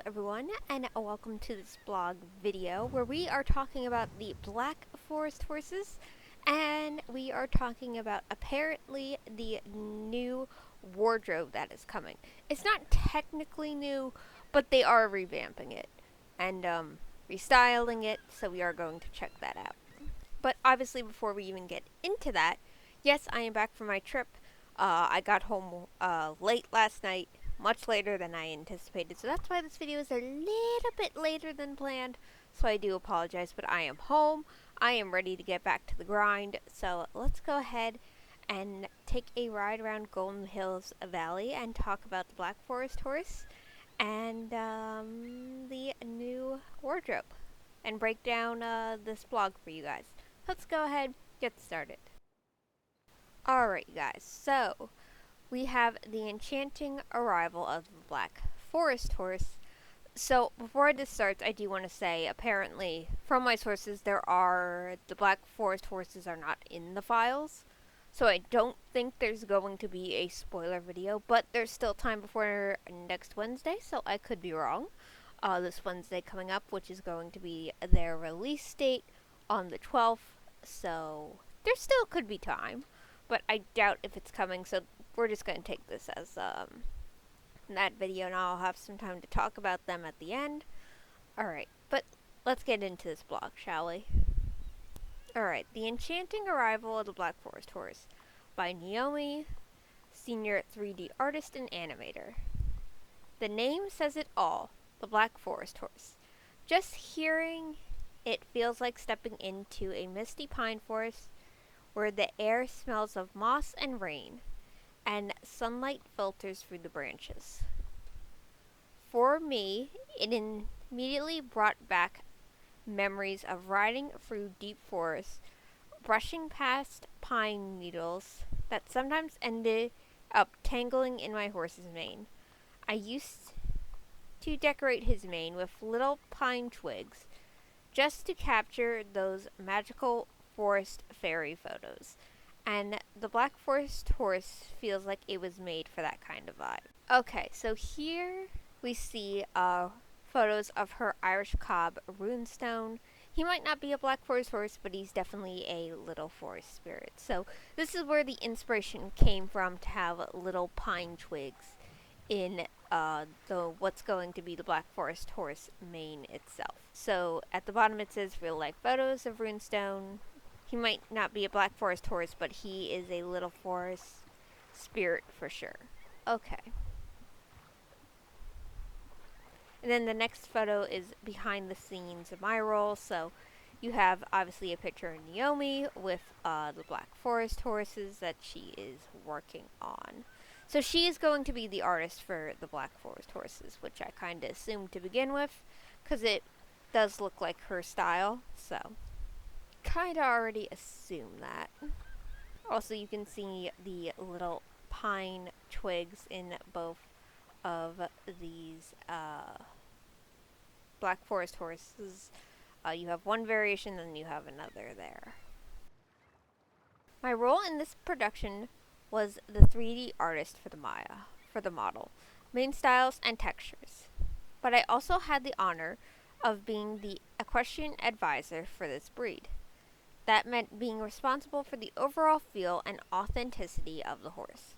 everyone, and welcome to this blog video where we are talking about the Black Forest horses, and we are talking about apparently the new wardrobe that is coming. It's not technically new, but they are revamping it and restyling it, so we are going to check that out. But obviously, before we even get into that, yes, I am back from my trip. I got home late last night, much later than I anticipated, so that's why this video is a little bit later than planned, so I do apologize, but I am home. I am ready to get back to the grind, so let's go ahead and take a ride around Golden Hills Valley and talk about the Black Forest horse and the new wardrobe, and break down this blog for you guys. Let's go ahead, get started. Alright, you guys, so we have the enchanting arrival of the Black Forest horse. So before this starts, I do want to say, apparently, from my sources, the Black Forest horses are not in the files. So I don't think there's going to be a spoiler video, but there's still time before next Wednesday, so I could be wrong. This Wednesday coming up, which is going to be their release date on the 12th, so there still could be time, but I doubt if it's coming, so we're just going to take this as that video, and I'll have some time to talk about them at the end. Alright, but let's get into this blog, shall we? Alright, The Enchanting Arrival of the Black Forest Horse by Naomi, senior 3D artist and animator. The name says it all, the Black Forest Horse. Just hearing it feels like stepping into a misty pine forest where the air smells of moss and rain, and sunlight filters through the branches. For me, it immediately brought back memories of riding through deep forests, brushing past pine needles that sometimes ended up tangling in my horse's mane. I used to decorate his mane with little pine twigs just to capture those magical forest fairy photos. And the Black Forest horse feels like it was made for that kind of vibe. Okay, so here we see photos of her Irish cob, Runestone. He might not be a Black Forest horse, but he's definitely a little forest spirit. So this is where the inspiration came from to have little pine twigs in what's going to be the Black Forest horse mane itself. So at the bottom it says real life photos of Runestone. He might not be a Black Forest horse, but he is a little forest spirit for sure. Okay. And then the next photo is behind the scenes of my role. So you have obviously a picture of Naomi with the Black Forest horses that she is working on. So she is going to be the artist for the Black Forest horses, which I kind of assumed to begin with, because it does look like her style, so kind of already assume that. Also, you can see the little pine twigs in both of these Black Forest horses. You have one variation, then you have another there. My role in this production was the 3D artist for the model, main styles and textures. But I also had the honor of being the equestrian advisor for this breed. That meant being responsible for the overall feel and authenticity of the horse,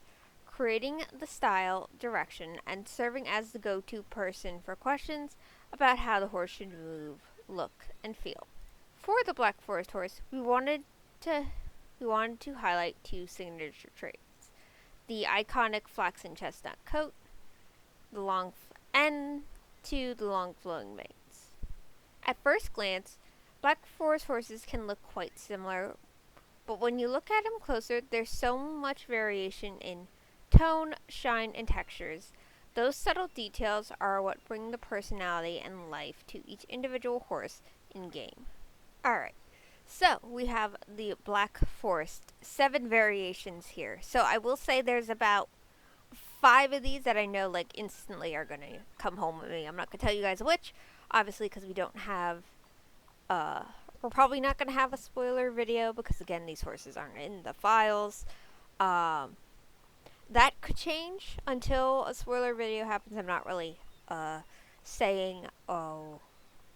creating the style, direction, and serving as the go-to person for questions about how the horse should move, look, and feel. For the Black Forest horse, we wanted to highlight two signature traits: the iconic flaxen chestnut coat, the long flowing manes. At first glance, Black Forest horses can look quite similar, but when you look at them closer, there's so much variation in tone, shine, and textures. Those subtle details are what bring the personality and life to each individual horse in game. Alright, so we have the Black Forest, 7 variations here. So I will say there's about 5 of these that I know like instantly are going to come home with me. I'm not going to tell you guys which, obviously, because we don't have we're probably not going to have a spoiler video because, again, these horses aren't in the files. That could change until a spoiler video happens. I'm not really saying, oh,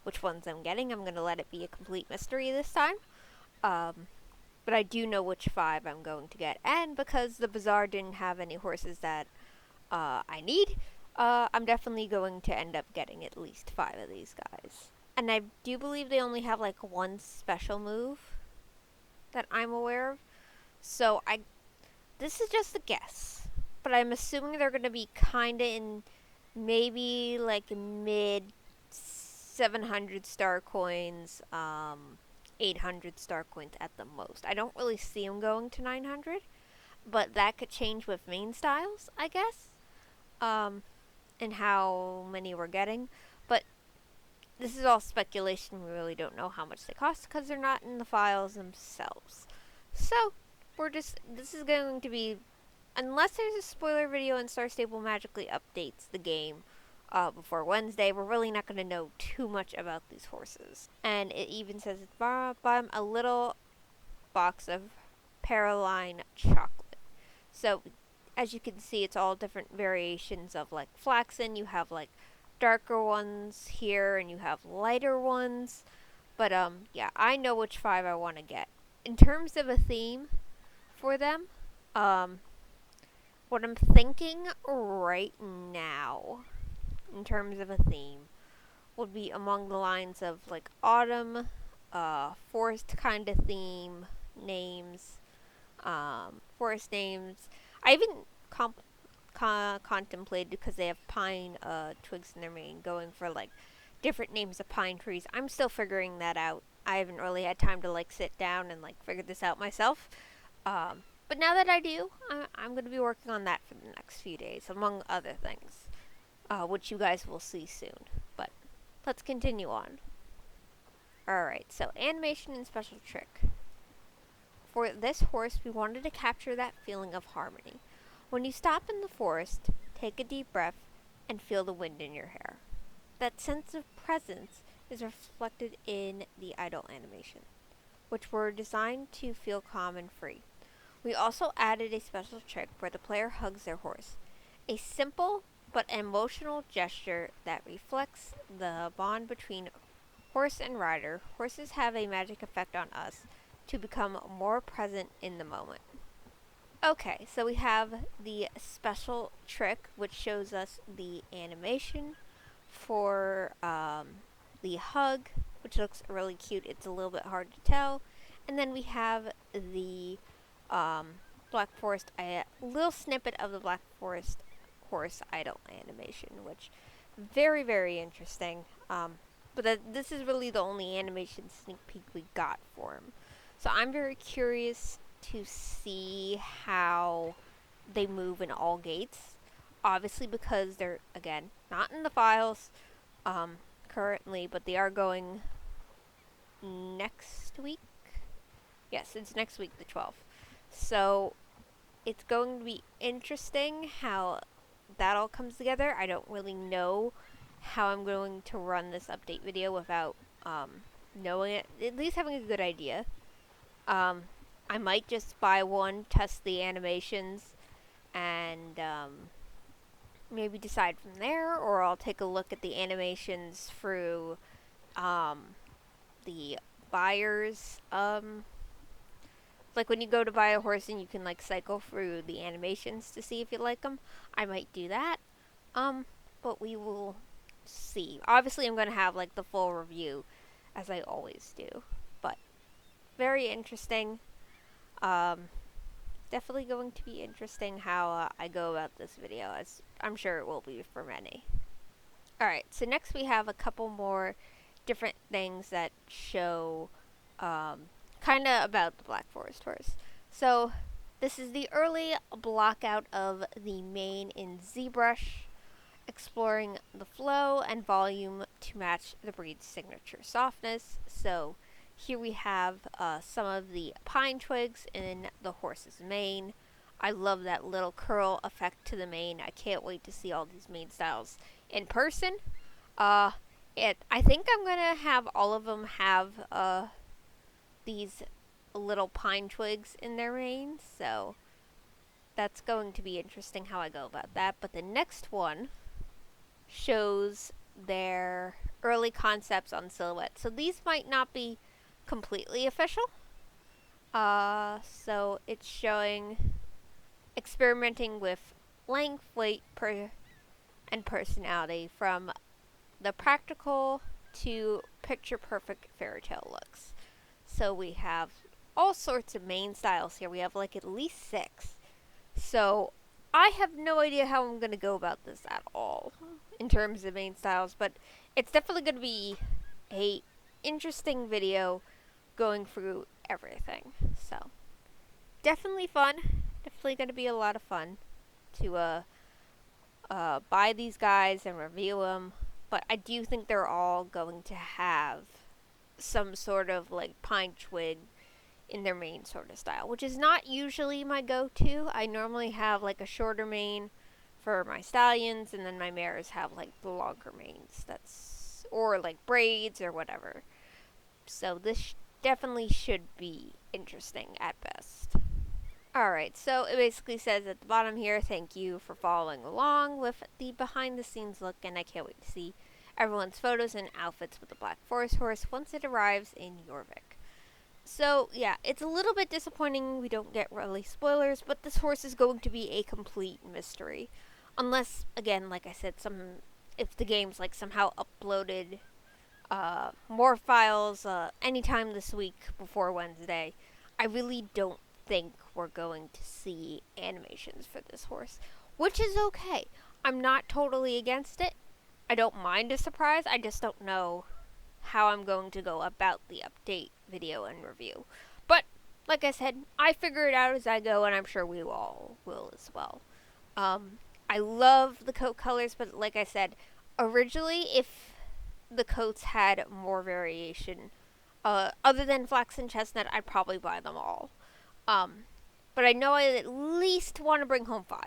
which ones I'm getting. I'm going to let it be a complete mystery this time. But I do know which 5 I'm going to get. And because the bazaar didn't have any horses that I need, I'm definitely going to end up getting at least 5 of these guys. And I do believe they only have like one special move that I'm aware of. So this is just a guess, but I'm assuming they're going to be kind of in maybe like mid 700 star coins, 800 star coins at the most. I don't really see them going to 900, but that could change with main styles, I guess, and how many we're getting. But this is all speculation. We really don't know how much they cost because they're not in the files themselves. So, this is going to be, unless there's a spoiler video and Star Stable magically updates the game before Wednesday, we're really not going to know too much about these horses. And it even says at the bottom, a little box of Paraline chocolate. So, as you can see, it's all different variations of like flaxen. You have like darker ones here, and you have lighter ones. But yeah, I know which 5 I want to get. In terms of a theme for them, what I'm thinking right now, in terms of a theme, would be among the lines of like autumn, forest kind of theme names, forest names. I even contemplated, because they have pine twigs in their mane, going for like different names of pine trees. I'm still figuring that out. I haven't really had time to like sit down and like figure this out myself. But now that I do, I'm going to be working on that for the next few days, among other things, which you guys will see soon. But let's continue on. Alright, so animation and special trick. For this horse, we wanted to capture that feeling of harmony. When you stop in the forest, take a deep breath and feel the wind in your hair. That sense of presence is reflected in the idle animation, which were designed to feel calm and free. We also added a special trick where the player hugs their horse. A simple but emotional gesture that reflects the bond between horse and rider. Horses have a magic effect on us to become more present in the moment. Okay, so we have the special trick, which shows us the animation for the hug, which looks really cute. It's a little bit hard to tell. And then we have the Black Forest, a little snippet of the Black Forest horse idle animation, which very, very interesting. But this is really the only animation sneak peek we got for him. So I'm very curious to see how they move in all gates. Obviously, because they're, again, not in the files currently, but they are going next week. Yes, it's next week, the 12th. So it's going to be interesting how that all comes together. I don't really know how I'm going to run this update video without knowing it, at least having a good idea. I might just buy one, test the animations, and maybe decide from there, or I'll take a look at the animations through the buyers. Like when you go to buy a horse and you can like cycle through the animations to see if you like them. I might do that. But we will see. Obviously, I'm going to have like the full review, as I always do. But very interesting. Definitely going to be interesting how I go about this video, as I'm sure it will be for many. Alright, so next we have a couple more different things that show kind of about the Black Forest horse. So this is the early blockout of the mane in ZBrush, exploring the flow and volume to match the breed's signature softness. So here we have some of the pine twigs in the horse's mane. I love that little curl effect to the mane. I can't wait to see all these mane styles in person. I think I'm gonna have all of them have these little pine twigs in their mane, so that's going to be interesting how I go about that. But the next one shows their early concepts on silhouette. So these might not be completely official. So it's showing experimenting with length, weight, and personality from the practical to picture perfect fairy tale looks. So we have all sorts of mane styles here. We have like at least 6. So I have no idea how I'm going to go about this at all in terms of mane styles, but it's definitely going to be a interesting video going through everything. So definitely fun. Definitely going to be a lot of fun to buy these guys and review them. But I do think they're all going to have some sort of like pine twig in their mane sort of style, which is not usually my go-to. I normally have like a shorter mane for my stallions, and then my mares have like the longer manes. Or like braids or whatever. So this definitely should be interesting at best. Alright, so it basically says at the bottom here, thank you for following along with the behind the scenes look, and I can't wait to see everyone's photos and outfits with the Black Forest horse once it arrives in Jorvik. So yeah, it's a little bit disappointing we don't get really spoilers, but this horse is going to be a complete mystery. Unless, again, like I said, if the game's like somehow uploaded more files anytime this week before Wednesday, I really don't think we're going to see animations for this horse, which is okay. I'm not totally against it. I don't mind a surprise. I just don't know how I'm going to go about the update video and review. But like I said, I figure it out as I go, and I'm sure we all will as well. I love the coat colors, but like I said, originally if the coats had more variation, other than flax and chestnut, I'd probably buy them all. But I know I at least want to bring home 5.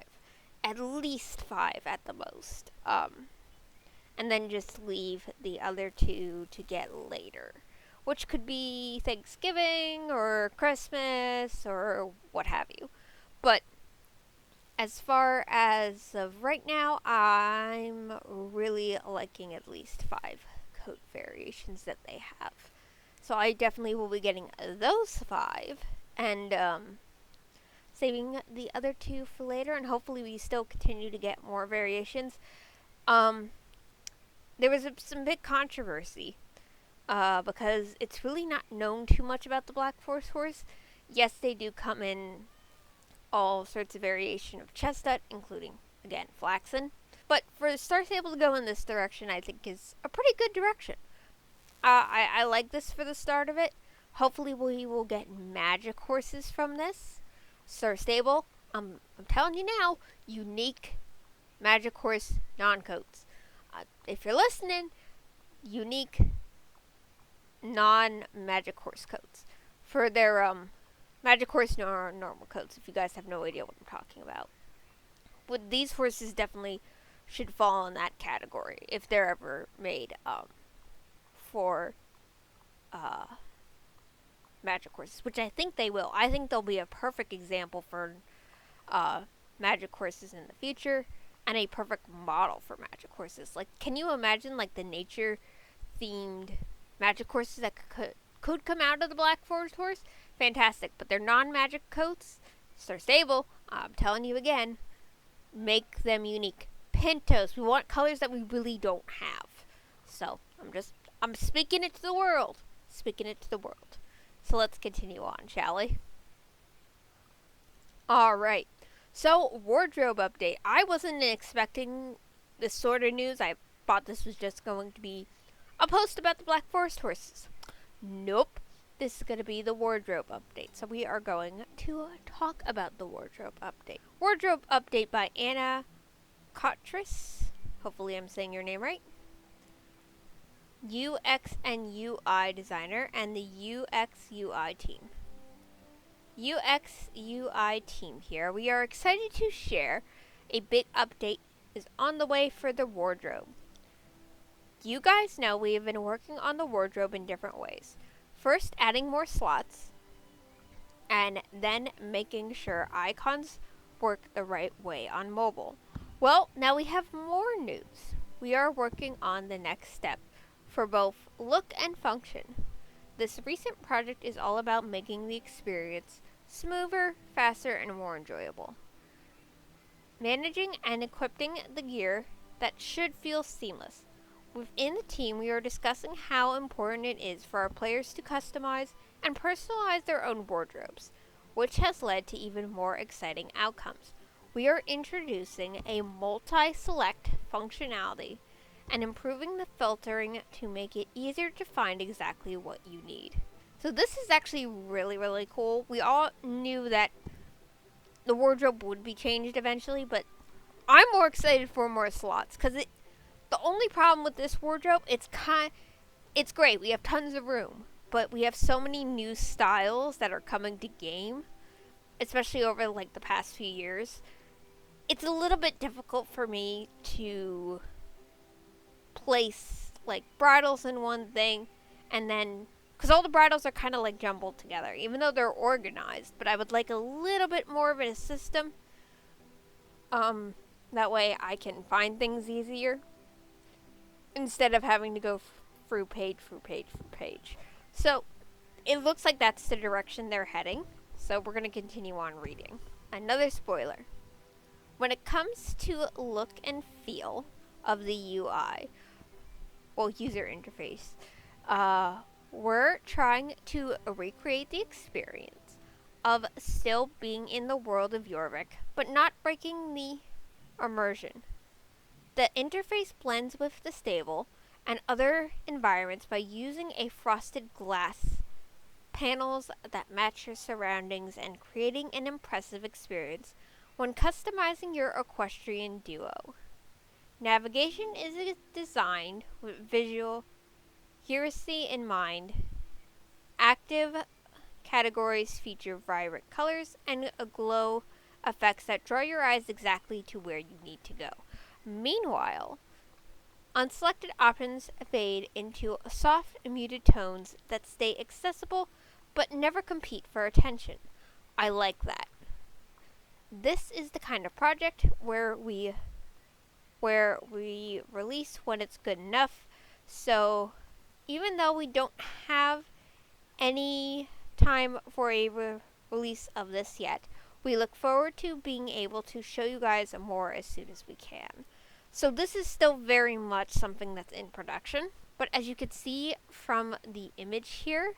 At least 5 at the most. And then just leave the other 2 to get later. Which could be Thanksgiving or Christmas or what have you. But as far as of right now, I'm really liking at least 5 coat variations that they have. So I definitely will be getting those 5 and saving the other 2 for later, and hopefully we still continue to get more variations. There was some big controversy because it's really not known too much about the Black Forest horse. Yes, they do come in all sorts of variation of chestnut, including, again, flaxen. But for Star Stable to go in this direction, I think is a pretty good direction. I like this for the start of it. Hopefully we will get magic horses from this. Star Stable, I'm telling you now, unique magic horse non-coats. If you're listening, unique non-magic horse coats. For their magic horse normal coats, if you guys have no idea what I'm talking about. But these horses definitely should fall in that category if they're ever made for magic horses, which I think they will. I think they'll be a perfect example for magic horses in the future, and a perfect model for magic horses. Like, can you imagine like the nature themed magic horses that could come out of the Black Forest horse? Fantastic. But they're non-magic coats. Star Stable, I'm telling you again, make them unique. Pintos, we want colors that we really don't have. So I'm speaking it to the world. Speaking it to the world. So let's continue on, shall we? Alright. So, wardrobe update. I wasn't expecting this sort of news. I thought this was just going to be a post about the Black Forest horses. Nope. This is going to be the wardrobe update. So we are going to talk about the wardrobe update. Wardrobe update by Anna Kotris. Hopefully I'm saying your name right. UX and UI designer and the UX UI team. UX UI team here. We are excited to share a big update is on the way for the wardrobe. You guys know we have been working on the wardrobe in different ways. First, adding more slots, and then making sure icons work the right way on mobile. Well, now we have more news. we are working on the next step for both look and function. This recent project is all about making the experience smoother, faster, and more enjoyable. Managing and equipping the gear that should feel seamless. Within the team, we are discussing how important it is for our players to customize and personalize their own wardrobes, which has led to even more exciting outcomes. We are introducing a multi-select functionality and improving the filtering to make it easier to find exactly what you need. So this is actually really cool. We all knew that the wardrobe would be changed eventually, but I'm more excited for more slots because the only problem with this wardrobe, it's great. We have tons of room, but we have so many new styles that are coming to game, especially over like the past few years. It's a little bit difficult for me to place like bridles in one thing and then because all the bridles are kind of like jumbled together, even though they're organized, but I would like a little bit more of a system. That way I can find things easier instead of having to go through page. So it looks like that's the direction they're heading, so we're going to continue on reading. Another spoiler. When it comes to look and feel of the UI, well, user interface, we're trying to recreate the experience of still being in the world of Jorvik, but not breaking the immersion. The interface blends with the stable and other environments by using a frosted glass panels that match your surroundings and creating an impressive experience when customizing your equestrian duo. Navigation is designed with visual accuracy in mind. Active categories feature vibrant colors and glow effects that draw your eyes exactly to where you need to go. Meanwhile, unselected options fade into soft, muted tones that stay accessible but never compete for attention. I like that. This is the kind of project where we release when it's good enough. So even though we don't have any time for a release of this yet, we look forward to being able to show you guys more as soon as we can. So this is still very much something that's in production, but as you can see from the image here,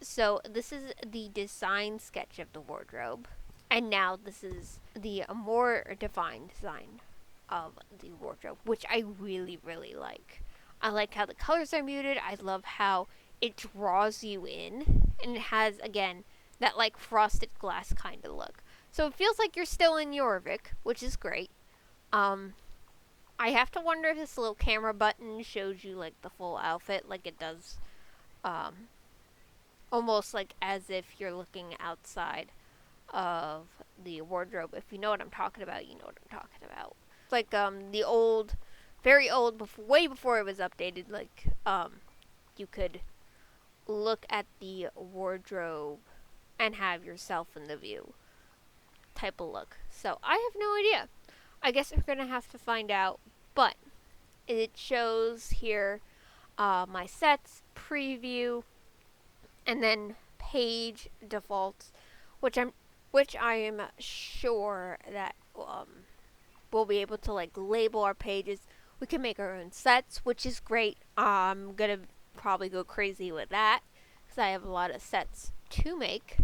so this is the design sketch of the wardrobe, and now this is the more defined design of the wardrobe, which I really like. I like how the colors are muted. I love how it draws you in, and it has, again, that like frosted glass kind of look. So it feels like you're still in Jorvik, which is great. I have to wonder if this little camera button shows you like the full outfit, like it does, almost like as if you're looking outside of the wardrobe. If you know what I'm talking about, you know what I'm talking about. It's like the old, very old, way before it was updated. Like you could look at the wardrobe and have yourself in the view type of look. So I have no idea. I guess we're gonna have to find out, but it shows here my sets, preview, and then page defaults, which I am sure that we'll be able to like label our pages. We can make our own sets, which is great. I'm gonna probably go crazy with that because I have a lot of sets to make.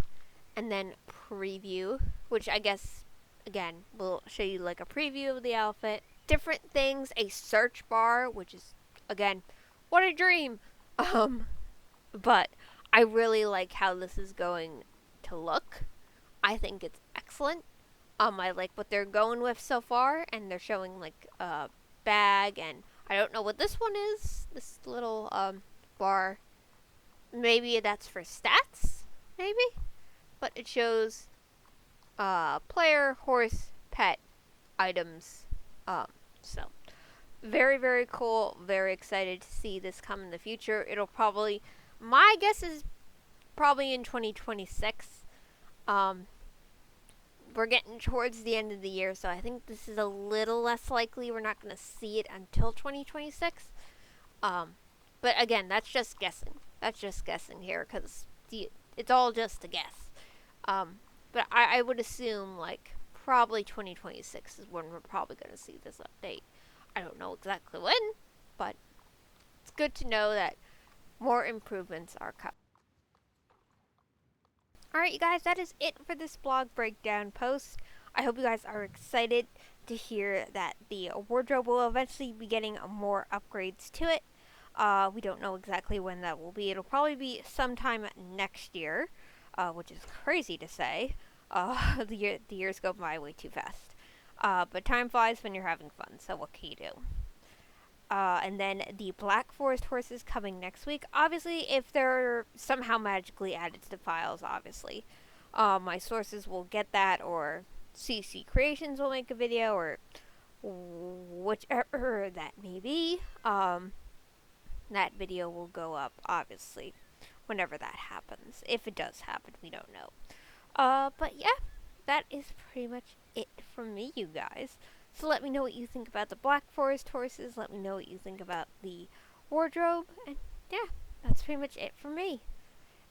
And then preview, which I guess again will show you like a preview of the outfit, different things, a search bar, which is again what a dream. But I really like how this is going to look. I think it's excellent. I like what they're going with so far, and they're showing like a bag, and I don't know what this one is. This little bar. Maybe that's for stats. Maybe, but it shows player, horse, pet items. So very cool. Very excited to see this come in the future. It'll probably, my guess is probably in 2026. we're getting towards the end of the year, so I think this is a little less likely. We're not going to see it until 2026. But again, that's just guessing. That's just guessing here because it's all just a guess. But I would assume like probably 2026 is when we're probably going to see this update. I don't know exactly when, but it's good to know that more improvements are coming. Alright, you guys, that is it for this blog breakdown post. I hope you guys are excited to hear that the wardrobe will eventually be getting more upgrades to it. We don't know exactly when that will be. It'll probably be sometime next year, which is crazy to say. The years go by way too fast. But time flies when you're having fun, so what can you do? And then the Black Forest horses coming next week. Obviously, if they're somehow magically added to the files, obviously. My sources will get that, or CC Creations will make a video, or whichever that may be. That video will go up, obviously, whenever that happens. If it does happen, we don't know. But yeah, that is pretty much it from me, you guys. So let me know what you think about the Black Forest horses. Let me know what you think about the wardrobe. And yeah, that's pretty much it from me.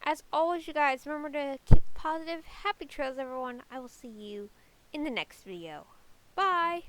As always, you guys, remember to keep positive. Happy trails, everyone. I will see you in the next video. Bye!